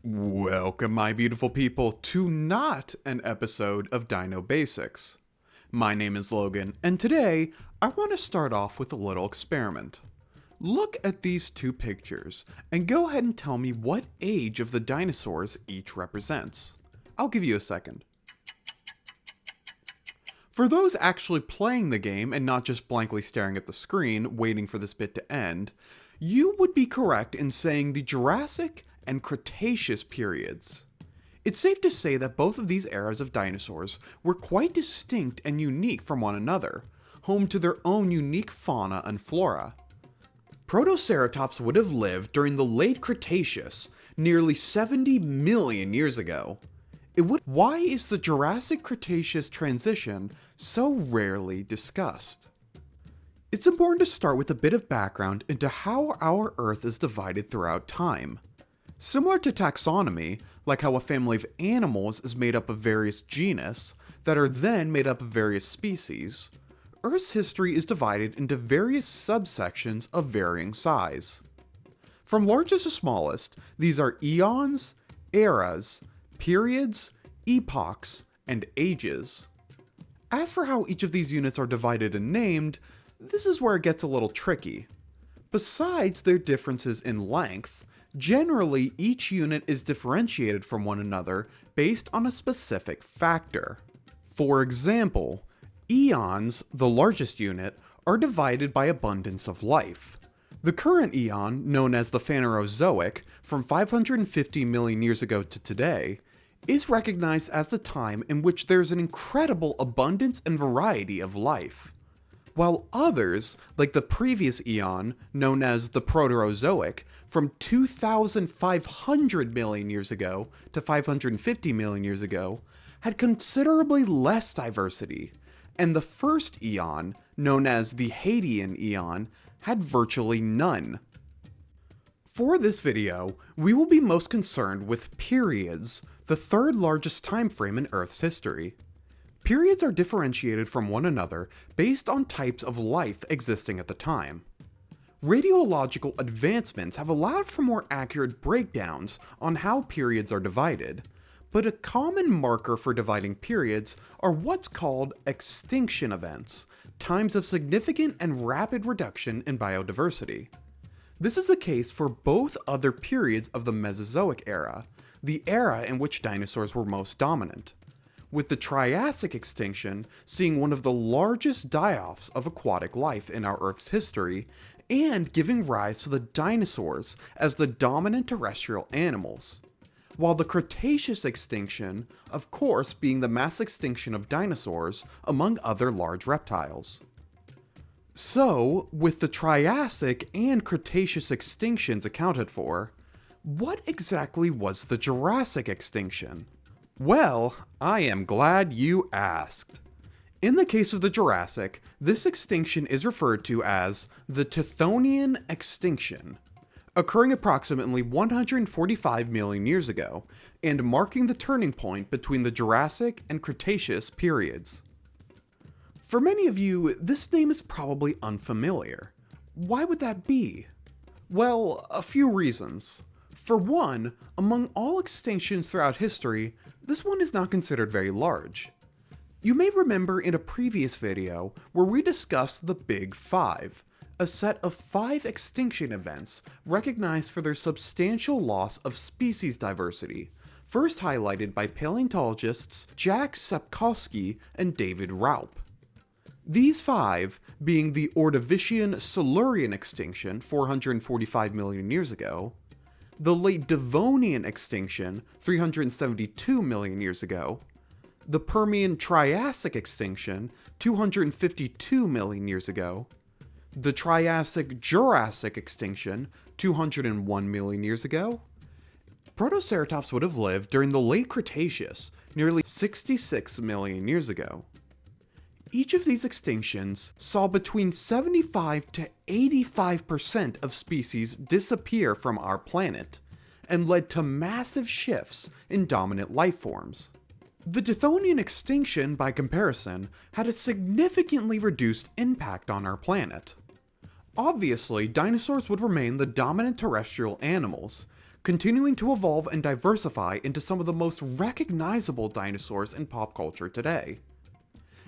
Welcome, my beautiful people, to not an episode of Dino Basics. My name is Logan, and today I want to start off with a little experiment. Look at these two pictures, and go ahead and tell me what age of the dinosaurs each represents. I'll give you a second. For those actually playing the game and not just blankly staring at the screen, waiting for this bit to end, you would be correct in saying the Jurassic and Cretaceous periods. It's safe to say that both of these eras of dinosaurs were quite distinct and unique from one another, home to their own unique fauna and flora. Protoceratops would have lived during the late Cretaceous, nearly 70 million years ago. Why is the Jurassic-Cretaceous transition so rarely discussed? It's important to start with a bit of background into how our Earth is divided throughout time. Similar to taxonomy, like how a family of animals is made up of various genus that are then made up of various species, Earth's history is divided into various subsections of varying size. From largest to smallest, these are eons, eras, periods, epochs, and ages. As for how each of these units are divided and named, this is where it gets a little tricky. Besides their differences in length, generally, each unit is differentiated from one another based on a specific factor. For example, eons, the largest unit, are divided by abundance of life. The current eon, known as the Phanerozoic, from 550 million years ago to today, is recognized as the time in which there's an incredible abundance and variety of life. While others, like the previous eon, known as the Proterozoic, from 2,500 million years ago to 550 million years ago, had considerably less diversity, and the first eon, known as the Hadean eon, had virtually none. For this video, we will be most concerned with periods, the third largest time frame in Earth's history. Periods are differentiated from one another based on types of life existing at the time. Radiological advancements have allowed for more accurate breakdowns on how periods are divided, but a common marker for dividing periods are what's called extinction events, times of significant and rapid reduction in biodiversity. This is the case for both other periods of the Mesozoic era, the era in which dinosaurs were most dominant, with the Triassic extinction seeing one of the largest die-offs of aquatic life in our Earth's history, and giving rise to the dinosaurs as the dominant terrestrial animals, while the Cretaceous extinction, of course, being the mass extinction of dinosaurs among other large reptiles. So, with the Triassic and Cretaceous extinctions accounted for, what exactly was the Jurassic extinction? Well, I am glad you asked. In the case of the Jurassic, this extinction is referred to as the Tithonian Extinction, occurring approximately 145 million years ago, and marking the turning point between the Jurassic and Cretaceous periods. For many of you, this name is probably unfamiliar. Why would that be? Well, a few reasons. For one, among all extinctions throughout history, this one is not considered very large. You may remember in a previous video where we discussed the Big Five, a set of 5 extinction events recognized for their substantial loss of species diversity, first highlighted by paleontologists Jack Sepkoski and David Raup. These 5 being the Ordovician-Silurian extinction 445 million years ago, the late Devonian extinction 372 million years ago, the Permian-Triassic extinction 252 million years ago, the Triassic-Jurassic extinction 201 million years ago. Protoceratops would have lived during the late Cretaceous, nearly 66 million years ago. Each of these extinctions saw between 75 to 85% of species disappear from our planet, and led to massive shifts in dominant life forms. The Tithonian extinction, by comparison, had a significantly reduced impact on our planet. Obviously, dinosaurs would remain the dominant terrestrial animals, continuing to evolve and diversify into some of the most recognizable dinosaurs in pop culture today.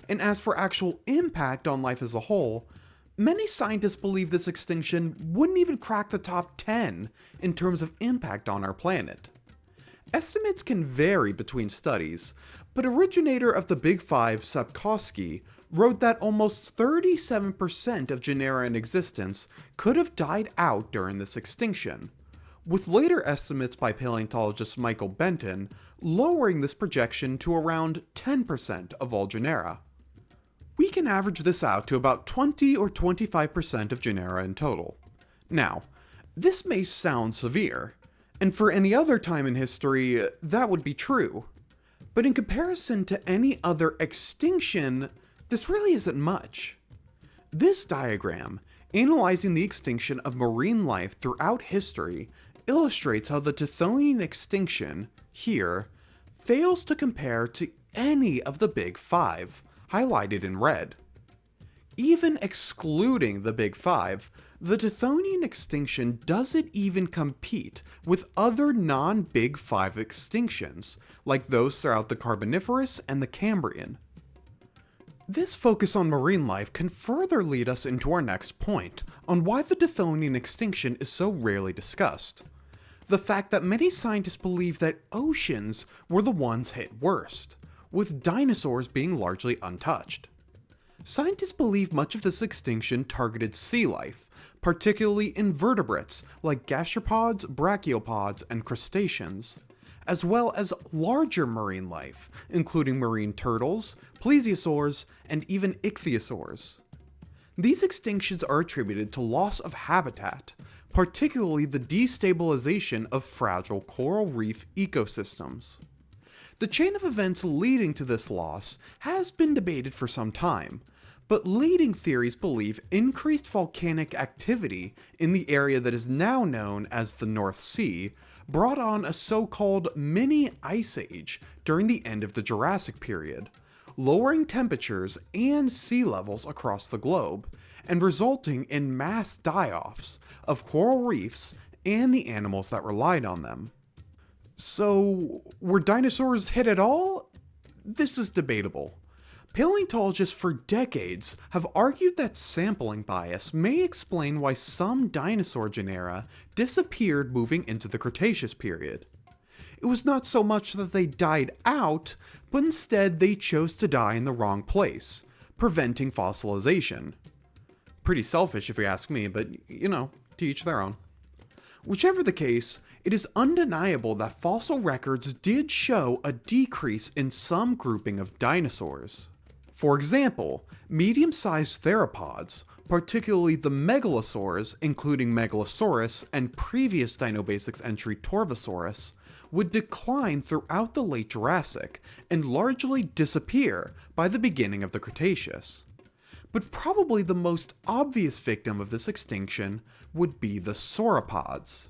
And as for actual impact on life as a whole, many scientists believe this extinction wouldn't even crack the top 10 in terms of impact on our planet. Estimates can vary between studies, but originator of the Big Five, Sapkowski, wrote that almost 37% of genera in existence could have died out during this extinction, with later estimates by paleontologist Michael Benton lowering this projection to around 10% of all genera. We can average this out to about 20 or 25% of genera in total. Now, this may sound severe, and for any other time in history, that would be true. But in comparison to any other extinction, this really isn't much. This diagram, analyzing the extinction of marine life throughout history, illustrates how the Tithonian Extinction, here, fails to compare to any of the Big Five, highlighted in red. Even excluding the Big Five, the Tithonian Extinction doesn't even compete with other non-Big Five extinctions, like those throughout the Carboniferous and the Cambrian. This focus on marine life can further lead us into our next point on why the Tithonian Extinction is so rarely discussed. The fact that many scientists believe that oceans were the ones hit worst, with dinosaurs being largely untouched. Scientists believe much of this extinction targeted sea life, particularly invertebrates like gastropods, brachiopods, and crustaceans, as well as larger marine life, including marine turtles, plesiosaurs, and even ichthyosaurs. These extinctions are attributed to loss of habitat, particularly the destabilization of fragile coral reef ecosystems. The chain of events leading to this loss has been debated for some time, but leading theories believe increased volcanic activity in the area that is now known as the North Sea brought on a so-called mini ice age during the end of the Jurassic period, lowering temperatures and sea levels across the globe, and resulting in mass die-offs of coral reefs and the animals that relied on them. So, were dinosaurs hit at all? This is debatable. Paleontologists for decades have argued that sampling bias may explain why some dinosaur genera disappeared moving into the Cretaceous period. It was not so much that they died out, but instead they chose to die in the wrong place, preventing fossilization. Pretty selfish if you ask me, but to each their own. Whichever the case, it is undeniable that fossil records did show a decrease in some grouping of dinosaurs. For example, medium-sized theropods, particularly the megalosaurs, including Megalosaurus and previous Dinobasics entry Torvosaurus, would decline throughout the late Jurassic and largely disappear by the beginning of the Cretaceous. But probably the most obvious victim of this extinction would be the sauropods.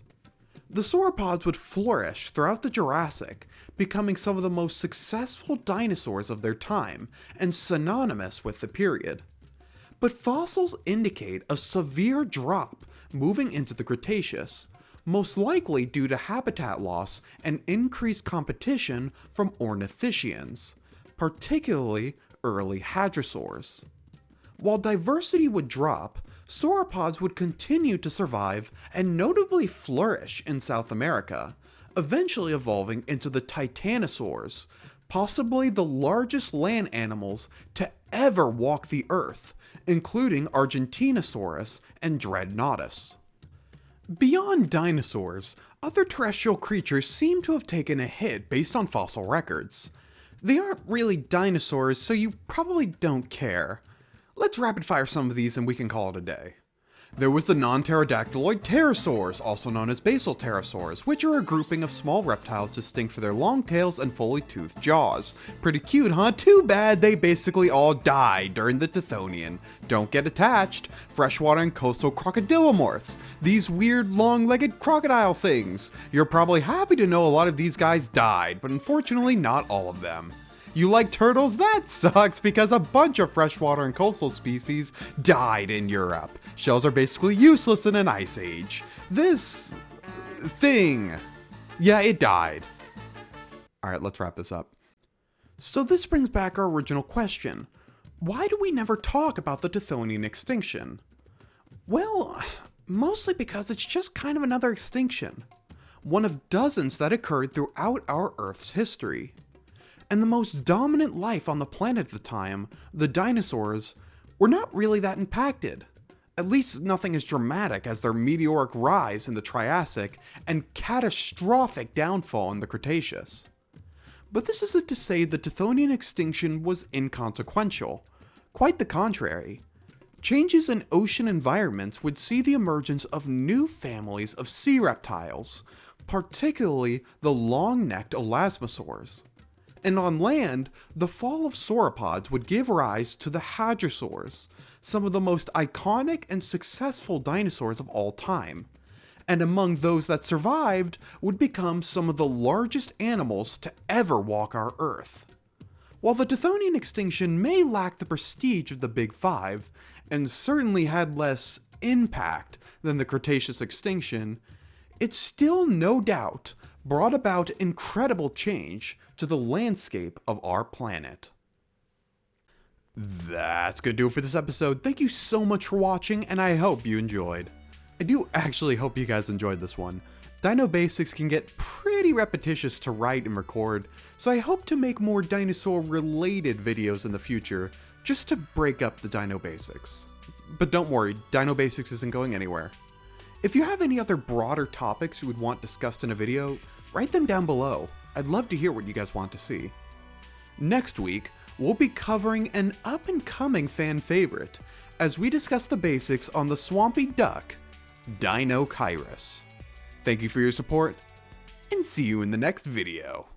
The sauropods would flourish throughout the Jurassic, becoming some of the most successful dinosaurs of their time and synonymous with the period. But fossils indicate a severe drop moving into the Cretaceous, most likely due to habitat loss and increased competition from ornithischians, particularly early hadrosaurs. While diversity would drop, sauropods would continue to survive and notably flourish in South America, eventually evolving into the titanosaurs, possibly the largest land animals to ever walk the earth, including Argentinosaurus and Dreadnoughtus. Beyond dinosaurs, other terrestrial creatures seem to have taken a hit based on fossil records. They aren't really dinosaurs, so you probably don't care. Let's rapid fire some of these and we can call it a day. There was the non-pterodactyloid pterosaurs, also known as basal pterosaurs, which are a grouping of small reptiles distinct for their long tails and fully toothed jaws. Pretty cute, huh? Too bad they basically all died during the Tithonian. Don't get attached. Freshwater and coastal crocodilomorphs. These weird long-legged crocodile things. You're probably happy to know a lot of these guys died, but unfortunately not all of them. You like turtles? That sucks because a bunch of freshwater and coastal species died in Europe. Shells are basically useless in an ice age. This thing Yeah, it died. Alright, let's wrap this up. So this brings back our original question. Why do we never talk about the Tithonian Extinction? Well, mostly because it's just kind of another extinction. One of dozens that occurred throughout our Earth's history. And the most dominant life on the planet at the time, the dinosaurs, were not really that impacted. At least nothing as dramatic as their meteoric rise in the Triassic and catastrophic downfall in the Cretaceous. But this isn't to say the Tithonian extinction was inconsequential. Quite the contrary. Changes in ocean environments would see the emergence of new families of sea reptiles, particularly the long-necked elasmosaurs. And on land, the fall of sauropods would give rise to the hadrosaurs, some of the most iconic and successful dinosaurs of all time. And among those that survived would become some of the largest animals to ever walk our Earth. While the Tithonian extinction may lack the prestige of the Big Five, and certainly had less impact than the Cretaceous extinction, it still no doubt brought about incredible change to the landscape of our planet. That's gonna do it for this episode. Thank you so much for watching, and I hope you enjoyed. I do actually hope you guys enjoyed this one. Dino Basics can get pretty repetitious to write and record, so I hope to make more dinosaur-related videos in the future, just to break up the Dino Basics. But don't worry, Dino Basics isn't going anywhere. If you have any other broader topics you would want discussed in a video, write them down below. I'd love to hear what you guys want to see. Next week, we'll be covering an up-and-coming fan favorite, as we discuss the basics on the swampy duck, Dino. Thank you for your support, and see you in the next video.